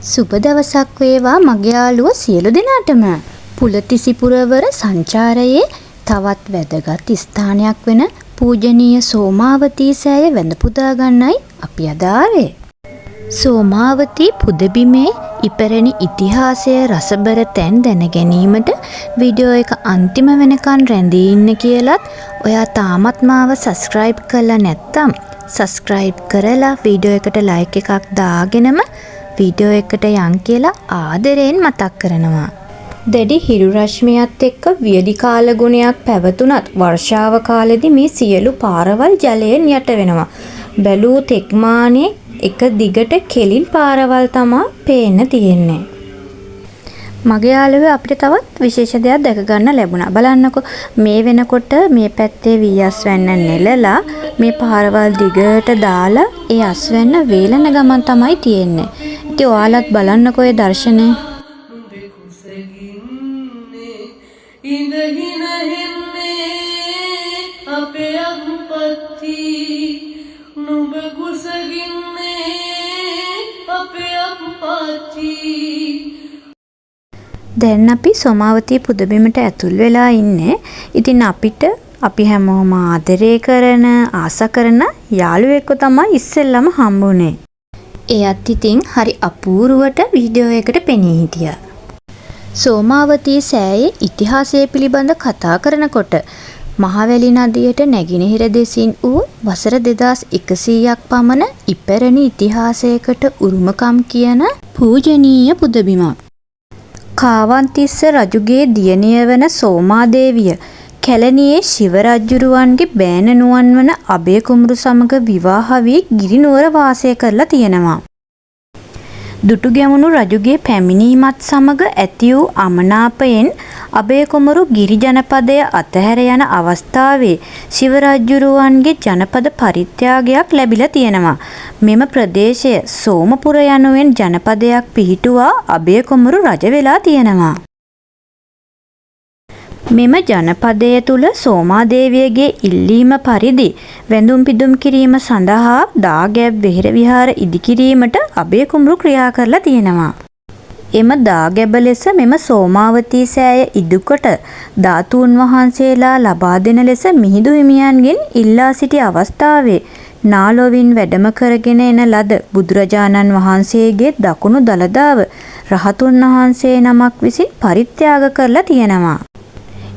සුබ දවසක් වේවා මගේ යාළුවෝ සියලු දෙනාටම. පුලතිසිපුරවර සංචාරයේ තවත් වැදගත් ස්ථානයක් වෙන පූජනීය සෝමාවතී සෑය වැඳ පුදා ගන්නයි අපි අද ආවේ. සෝමාවතී පුදබිමේ ඉපැරණි ඉතිහාසය රසබර තැන් දැන ගැනීමට වීඩියෝ එක අන්තිම වෙනකන් රැඳී ඉන්න කියලත් ඔයා තාමත් මාව සබස්ක්‍රයිබ් කරලා නැත්නම් සබස්ක්‍රයිබ් කරලා වීඩියෝ එකට ලයික් එකක් දාගෙනම වීඩියෝ එකට යන් කියලා ආදරයෙන් මතක් කරනවා. දැඩි හිරු රශ්මියත් එක්ක වියලි කාල ගුණයක් පැවතුනත් වර්ෂාව කාලෙදි මේ සියලු පාරවල් ජලයෙන් යට වෙනවා. බැලූ තෙක්මානේ එක දිගට කෙලින් පාරවල් තමා පේන්න තියෙන්නේ. මගේ යාළුවෝ අපිට තවත් විශේෂ දෙයක් දැක ගන්න ලැබුණා. බලන්නකෝ මේ වෙනකොට මේ පැත්තේ වී අස්වැන්න නෙලලා මේ පාරවල් දිගට දාලා ඒ අස්වැන්න වේලන ගමන් තමයි තියෙන්නේ. ඉතින් ඔයාලත් බලන්නකෝ ඒ දර්ශනය. දැන් අපි සෝමාවතී පුදබිමට ඇතුල් වෙලා ඉන්නේ. ඉතින් අපි හැමෝම ආදරය කරන ආස කරන යාළුවෙක්ව තමයි ඉස්සෙල්ලම හම්බුනේ. එයත් ඉතින් හරි අපූර්වට වීඩියෝ එකට පෙනී හිටියා. සෝමාවතී සෑයේ ඉතිහාසය පිළිබඳ කතා කරනකොට මහවැලි නදියට නැගෙනහිර දෙසින් වූ වසර 2100ක් පමණ ඉපැරණි ඉතිහාසයකට උරුමකම් කියන පූජනීය පුදබිමක්. කාවන්තිස්ස රජුගේ දියණිය වන සෝමාදේවිය කැලණියේ ශිව රජුරුවන්ගේ බෑණනුවන් වන අභය කුමරු සමග විවාහ වී ගිරිනුවර වාසය කරලා තියෙනවා. දුටුගැමුණු රජුගේ පැමිණීමත් සමග ඇති වූ අමනාපයෙන් අභය කුමරු ගිරි ජනපදය අතහැර යන අවස්ථාවේ ශිව රජුරුවන්ගේ ජනපද පරිත්‍යාගයක් ලැබිලා තියෙනවා. මෙම ප්‍රදේශය සෝමපුර යනුවෙන් ජනපදයක් පිහිටුවා අභය කුමරු රජ වෙලා තියෙනවා. මෙම ජනපදය තුල සෝමාදේවියගේ ඉල්ලීම පරිදි වැඳුම් පිදුම් කිරීම සඳහා දාගැබ් වෙහෙර විහාර ඉදිකිරීමට අභය කුමරු ක්‍රියා කරලා තියෙනවා. එම දාගැබ ලෙස මෙම සෝමාවතී සෑය ඉදුකොට ධාතුන් වහන්සේලා ලබා දෙන ලෙස මිහිඳු හිමියන්ගෙන් ඉල්ලා සිටි අවස්ථාවේ නාලොවින් වැඩම කරගෙන එන ලද බුදුරජාණන් වහන්සේගේ දකුණු දළදාව රහතුන් වහන්සේ නමක් විසින් පරිත්‍යාග කරලා තියෙනවා.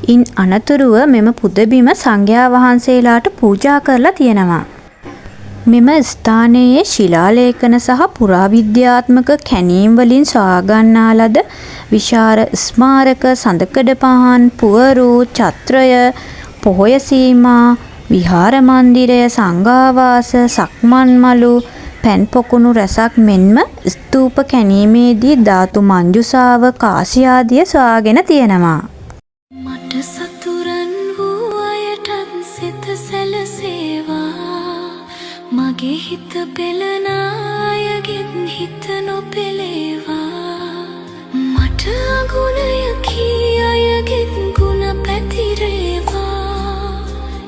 ඉන් අනතුරුව මෙම පුදබිම සංඝයා වහන්සේලාට පූජා කරලා තියෙනවා. මෙම ස්ථානයේ ශිලාලේඛන සහ පුරාවිද්‍යාත්මක කැණීම් වලින් සොයාගන්නා ලද විශාල ස්මාරක සඳකඩ පහන් පුවරු චත්‍රය පොහොය සීමා විහාර මන්දිරය සංඝාවාස සක්මන් මළු පැන් පොකුණු රැසක් මෙන්ම ස්තූප කැණීමේදී ධාතු මංජුසාව කාසිය ආදිය සොයාගෙන තියෙනවා. මට සතුරන් වූ අයටත් සිත සැලසේවා මගේ හිත පෙළන අයගෙන් හිත නොපෙළේවා මට අගුණයකි අයගෙන් ගුණ පැතිරේවා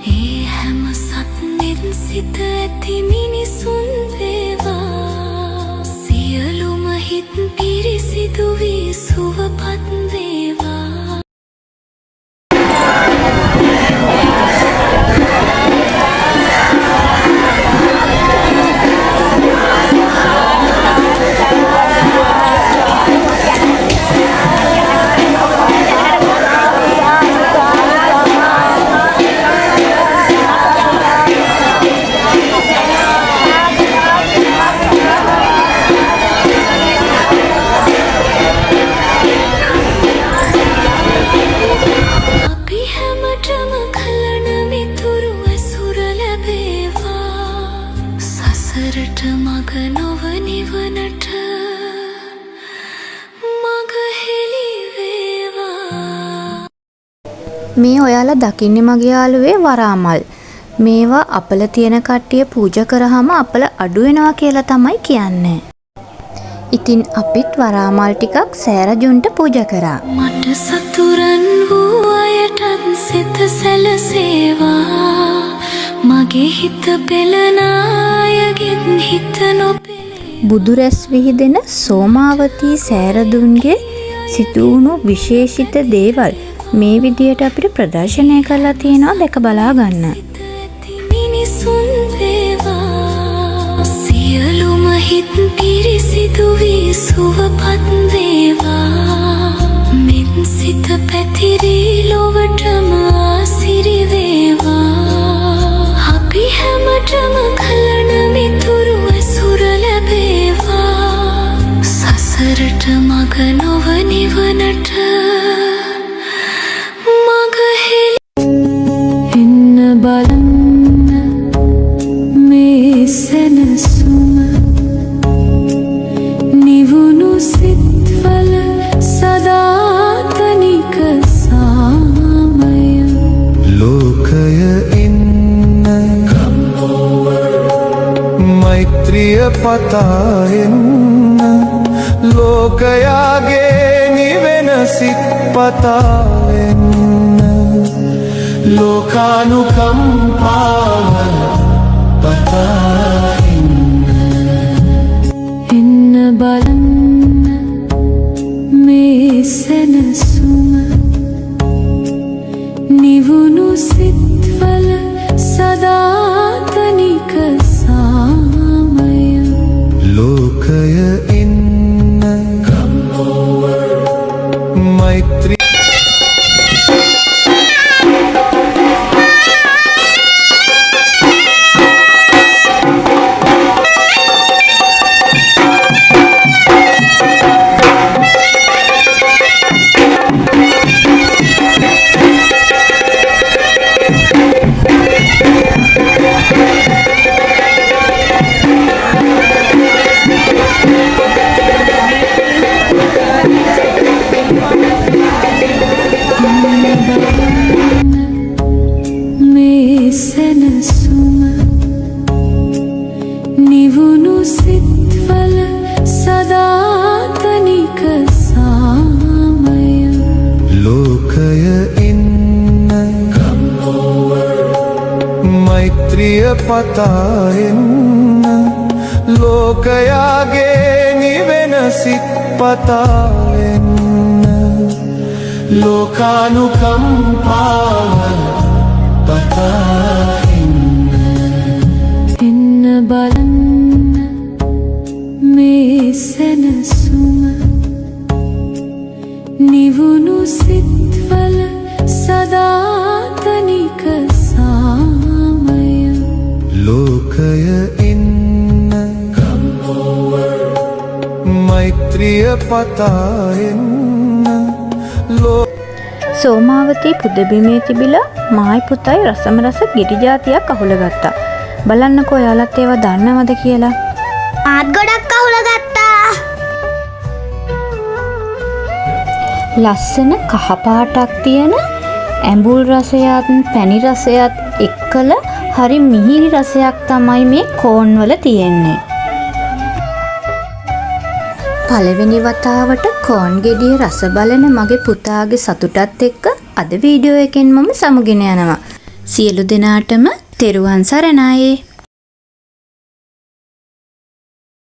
ඒ හැම සත්නෙත් සිත ඇති මිනිසුන් වේවා සියලුම හිත් පිරිසිදු වී සුවපත් වේවා. මේ ඔයාලා දකින්නේ මගේ යාළුවේ වරාමල්. මේවා අපල තියෙන කට්ටිය පූජා කරාම අපල අඩු වෙනවා කියලා තමයි කියන්නේ. ඉතින් අපිත් වරාමල් ටිකක් සෑරජුන්ට පූජා කරා. මට සතුරන් වූ අයටත් සිත සැලසේවා මගේ හිත පෙළන අයගෙන් හිත නොපෙළේ බුදු රැස් විහිදෙන සෝමාවතී සෑරදුන්ගේ සිදුවුණු විශේෂිත දේවල් මේ විදියට අපිට ප්‍රදර්ශනය කරලා තියෙනවා දැක බලා ගන්න. මිනිසුන් වේවා සියලුම හිත් පිරිසිදු වී සුවපත් වේවා මෙත් සිත පැතිරී ලොවටම ආසිරි වේවා අපි හැමටම කලන මිතුරු ඇසුර ලැබේවා සසරට මග නොව නිවනට මග හෙළි එන්න බලන්න මේ සැනසුම නිවුණු සිත්වල සදාතනික සාමය ලෝකය ඉන්න මෛත්‍රිය පතාෙන්න ලෝකයාගේ නිවෙන සිත් පතාෙන්න ලෝකානුකම්පාවන පතාෙන්න එන්න බලන්න මේ සැනසුම නිවුණු සිත්වල සදාතනික සාමය ලෝකය ඉන්න මෛත්‍රී මේ සැනසුම නිවුණු සිත්වල සදාතනික සාමය ලෝකය ඉන්න මෛත්‍රිය පතාෙන්න ලෝකයාගේ නිවෙන සිත් පතාෙන්න ලෝකානුකම්පාවන පතාෙන්න එන්න බලන්න මේ සැනසුම නිවුණු සිත්වල සදාතනික සාමය ලෝකය ඉන්න මෛත්‍රිය පතාෙන්න සෝමාවතී පුදබිමේ තිබිලා මායි පුතයි රසම රස ගිරි ජාතියක් අහුලගත්තා. බලන්නකෝ ඔයාලත් ඒවා දන්නවද කියලා. මාත් ගොඩක් අහුලගත්තා. ලස්සන කහ පාටක් තියෙන ඇඹුල් රසයත් පැණි රසයත් එක්කල හරි මිහිරි රසයක් තමයි මේ කෝන් වල තියෙන්නේ. පළවෙනි වතාවට කෝන් ගෙඩිය රස බලන මගේ පුතාගේ සතුටත් එක්ක අද වීඩියෝ එකෙන් මම සමුගෙන යනවා. සියලු දෙනාටම තෙරුවන් සරණයි.